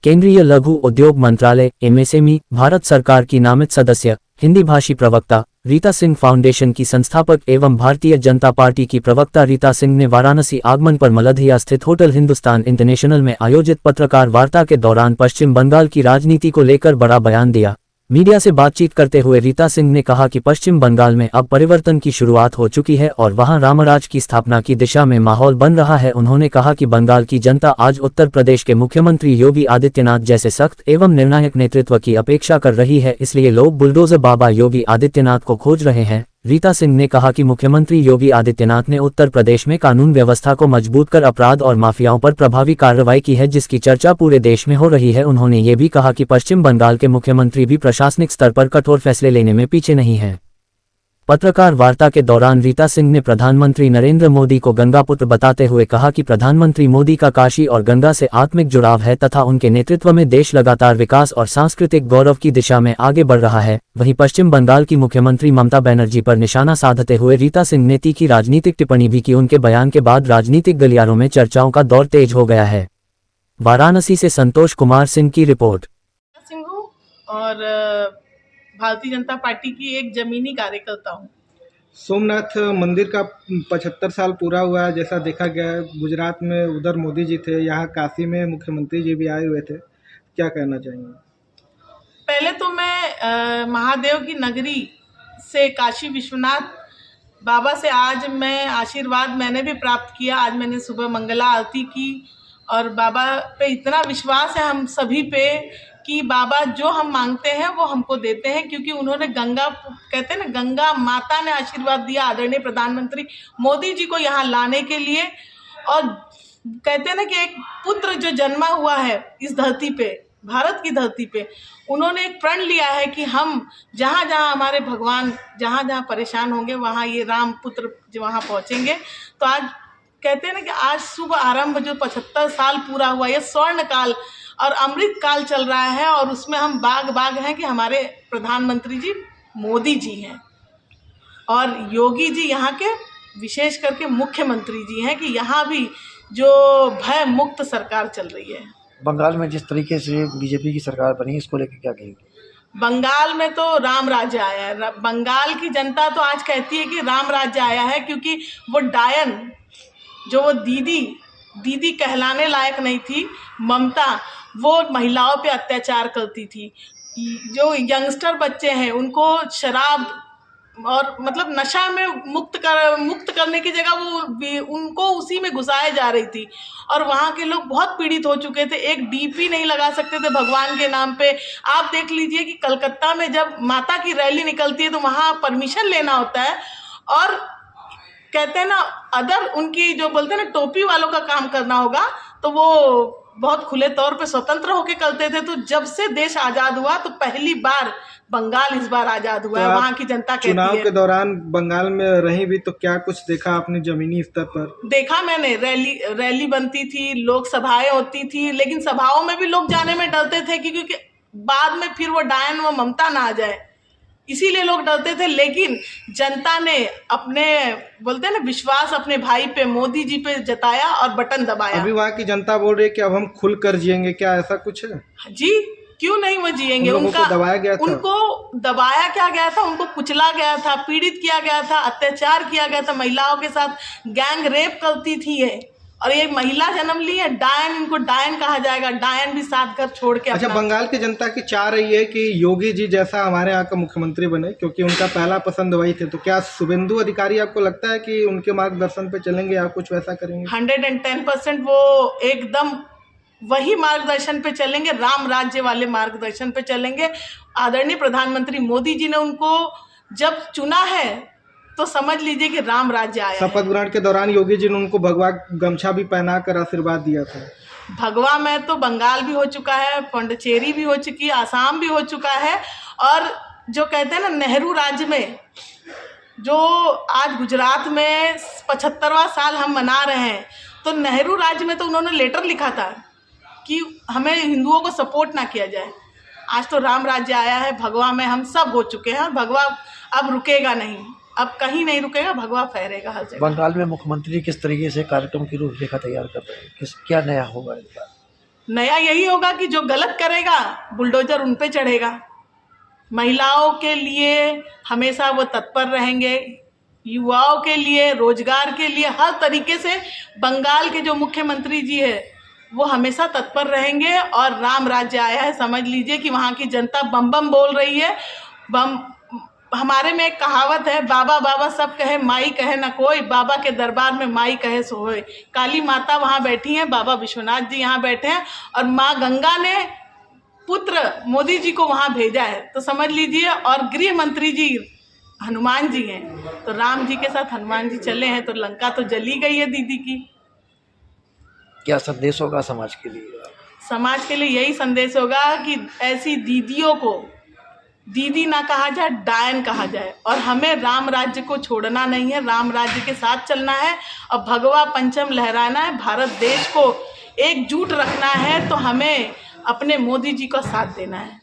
केंद्रीय लघु उद्योग मंत्रालय एमएसएमई भारत सरकार की नामित सदस्य हिंदी भाषी प्रवक्ता रीता सिंह फाउंडेशन की संस्थापक एवं भारतीय जनता पार्टी की प्रवक्ता रीता सिंह ने वाराणसी आगमन पर मलदहिया स्थित होटल हिंदुस्तान इंटरनेशनल में आयोजित पत्रकार वार्ता के दौरान पश्चिम बंगाल की राजनीति को लेकर बड़ा बयान दिया। मीडिया से बातचीत करते हुए रीता सिंह ने कहा कि पश्चिम बंगाल में अब परिवर्तन की शुरुआत हो चुकी है और वहां रामराज की स्थापना की दिशा में माहौल बन रहा है। उन्होंने कहा कि बंगाल की जनता आज उत्तर प्रदेश के मुख्यमंत्री योगी आदित्यनाथ जैसे सख्त एवं निर्णायक नेतृत्व की अपेक्षा कर रही है, इसलिए लोग बुलडोजर बाबा योगी आदित्यनाथ को खोज रहे हैं। रीता सिंह ने कहा कि मुख्यमंत्री योगी आदित्यनाथ ने उत्तर प्रदेश में कानून व्यवस्था को मजबूत कर अपराध और माफियाओं पर प्रभावी कार्रवाई की है, जिसकी चर्चा पूरे देश में हो रही है। उन्होंने ये भी कहा कि पश्चिम बंगाल के मुख्यमंत्री भी प्रशासनिक स्तर पर कठोर फैसले लेने में पीछे नहीं हैं। पत्रकार वार्ता के दौरान रीता सिंह ने प्रधानमंत्री नरेंद्र मोदी को गंगापुत्र बताते हुए कहा कि प्रधानमंत्री मोदी का काशी और गंगा से आत्मिक जुड़ाव है तथा उनके नेतृत्व में देश लगातार विकास और सांस्कृतिक गौरव की दिशा में आगे बढ़ रहा है। वहीं पश्चिम बंगाल की मुख्यमंत्री ममता बनर्जी पर निशाना साधते हुए रीता सिंह ने तीखी राजनीतिक टिप्पणी भी की। उनके बयान के बाद राजनीतिक गलियारों में चर्चाओं का दौर तेज हो गया है। वाराणसी से संतोष कुमार सिंह की रिपोर्ट। और भारतीय जनता पार्टी की एक जमीनी कार्यकर्ता हूँ। सोमनाथ मंदिर का 75 साल पूरा हुआ है, जैसा देखा गया है। गुजरात में उधर मोदी जी थे, यहाँ काशी में मुख्यमंत्री जी भी आए हुए थे, क्या कहना चाहेंगे? पहले तो मैं महादेव की नगरी से काशी विश्वनाथ बाबा से आज मैं आशीर्वाद मैंने भी प्राप्त किया। आज मैंने सुबह मंगला आरती की और बाबा पे इतना विश्वास है हम सभी पे कि बाबा जो हम मांगते हैं वो हमको देते हैं, क्योंकि उन्होंने गंगा कहते हैं ना, गंगा माता ने आशीर्वाद दिया आदरणीय प्रधानमंत्री मोदी जी को यहाँ लाने के लिए। और कहते हैं ना कि एक पुत्र जो जन्मा हुआ है इस धरती पे, भारत की धरती पे, उन्होंने एक प्रण लिया है कि हम जहाँ जहाँ हमारे भगवान जहाँ जहाँ परेशान होंगे वहाँ ये राम पुत्र जो वहाँ पहुँचेंगे। तो आज कहते हैं ना कि आज शुभ आरंभ जो 75 साल पूरा हुआ, ये स्वर्ण काल और अमृत काल चल रहा है और उसमें हम बाग हैं कि हमारे प्रधानमंत्री जी मोदी जी हैं और योगी जी यहाँ के विशेष करके मुख्यमंत्री जी हैं कि यहाँ भी जो भय मुक्त सरकार चल रही है। बंगाल में जिस तरीके से बीजेपी की सरकार बनी, इसको लेकर क्या कहेंगे? बंगाल में तो राम राज्य आया है। बंगाल की जनता तो आज कहती है कि राम राज्य आया है, क्योंकि वो डायन जो वो दीदी कहलाने लायक नहीं थी, ममता, वो महिलाओं पे अत्याचार करती थी। जो यंगस्टर बच्चे हैं उनको शराब और मतलब नशा में मुक्त करने की जगह वो उनको उसी में घुसाए जा रही थी और वहाँ के लोग बहुत पीड़ित हो चुके थे। एक डीपी नहीं लगा सकते थे भगवान के नाम पे। आप देख लीजिए कि कलकत्ता में जब माता की रैली निकलती है तो वहाँ परमिशन लेना होता है और कहते हैं ना, अदर उनकी जो बोलते हैं ना टोपी वालों का काम करना होगा तो वो बहुत खुले तौर पे स्वतंत्र होके करते थे। तो जब से देश आज़ाद हुआ तो पहली बार बंगाल इस बार आज़ाद हुआ है। वहाँ की जनता कहती है। चुनाव के दौरान बंगाल में रही भी तो क्या कुछ देखा आपने जमीनी स्तर पर? देखा मैंने, रैली बनती थी, लोक सभाएं होती थी, लेकिन सभाओं में भी लोग जाने में डरते थे क्योंकि बाद में फिर वो डायन वो ममता ना आ जाए, इसीलिए लोग डरते थे। लेकिन जनता ने अपने बोलते हैं ना विश्वास अपने भाई पे मोदी जी पे जताया और बटन दबाया। अभी वहाँ की जनता बोल रही है कि अब हम खुल कर जिएंगे, क्या ऐसा कुछ है? जी, क्यों नहीं वो जिएंगे। उनको दबाया गया था, उनको दबाया क्या गया था, उनको कुचला गया था, पीड़ित किया गया था, अत्याचार किया गया था, महिलाओं के साथ गैंग रेप करती थी ये, और ये महिला जन्म ली है डायन, इनको डायन कहा जाएगा। डायन भी साथ घर छोड़ के। अच्छा, बंगाल की जनता की चाह रही है कि योगी जी जैसा हमारे यहाँ का मुख्यमंत्री बने, क्योंकि उनका पहला पसंद वही थे। तो क्या शुभेंदु अधिकारी आपको लगता है कि उनके मार्गदर्शन पे चलेंगे या कुछ वैसा करेंगे? 110% वो एकदम वही मार्गदर्शन पे चलेंगे, राम राज्य वाले मार्गदर्शन पे चलेंगे। आदरणीय प्रधानमंत्री मोदी जी ने उनको जब चुना है तो समझ लीजिए कि राम राज्य आया। शपथ ग्रहण के दौरान योगी जी ने उनको भगवा गमछा भी पहना कर आशीर्वाद दिया था। भगवा में तो बंगाल भी हो चुका है, पुडुचेरी भी हो चुकी है, आसाम भी हो चुका है। और जो कहते हैं ना नेहरू राज्य में, जो आज गुजरात में 75वां साल हम मना रहे हैं, तो नेहरू राज्य में तो उन्होंने लेटर लिखा था कि हमें हिंदुओं को सपोर्ट ना किया जाए। आज तो राम राज्य आया है, भगवा में हम सब हो चुके हैं और भगवा अब रुकेगा नहीं, अब कहीं नहीं रुकेगा, भगवा फहरेगा हर जगह। बंगाल में मुख्यमंत्री किस तरीके से कार्यक्रम की रूपरेखा तैयार कर रहे हैं, क्या नया होगा इस बार? नया यही होगा कि जो गलत करेगा बुलडोजर उन पे चढ़ेगा। महिलाओं के लिए हमेशा वो तत्पर रहेंगे, युवाओं के लिए, रोजगार के लिए, हर तरीके से बंगाल के जो मुख्यमंत्री जी है वो हमेशा तत्पर रहेंगे। और राम राज्य आया है, समझ लीजिए कि वहाँ की जनता बम बम बोल रही है। बम, हमारे में एक कहावत है, बाबा बाबा सब कहे माई कहे न कोई, बाबा के दरबार में माई कहे सो होए। काली माता वहाँ बैठी हैं, बाबा विश्वनाथ जी यहाँ बैठे हैं और माँ गंगा ने पुत्र मोदी जी को वहाँ भेजा है, तो समझ लीजिए। और गृह मंत्री जी हनुमान जी हैं, तो राम जी के साथ हनुमान जी चले हैं, तो लंका तो जली गई है दीदी की। क्या संदेश होगा समाज के लिए? समाज के लिए यही संदेश होगा कि ऐसी दीदियों को दीदी ना कहा जाए, डायन कहा जाए। और हमें राम राज्य को छोड़ना नहीं है, राम राज्य के साथ चलना है और भगवा पंचम लहराना है, भारत देश को एकजुट रखना है। तो हमें अपने मोदी जी का साथ देना है।